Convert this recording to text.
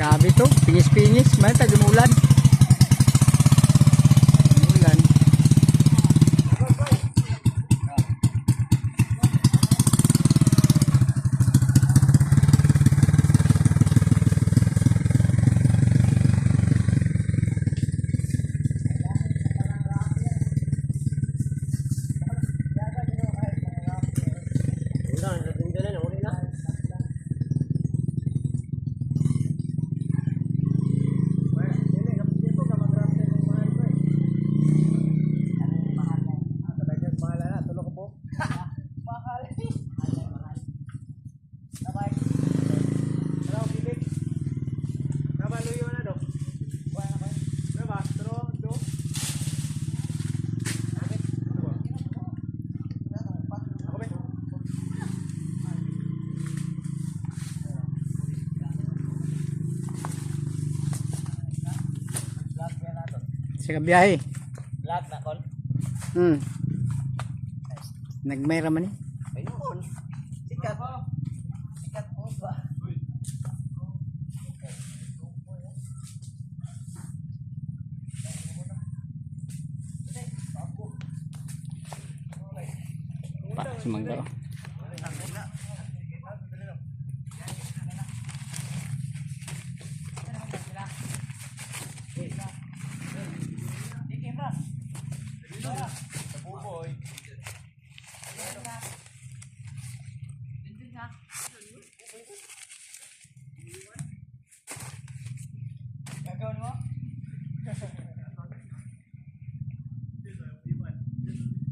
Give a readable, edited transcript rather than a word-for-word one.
Grabe to, pingis-pingis, may tag-umulan. Umulan. Sa kabiyahe. Lahat na kon. Nagmayra man eh. Ayun. Sikat. Sikat po ba? Pa, sumangga.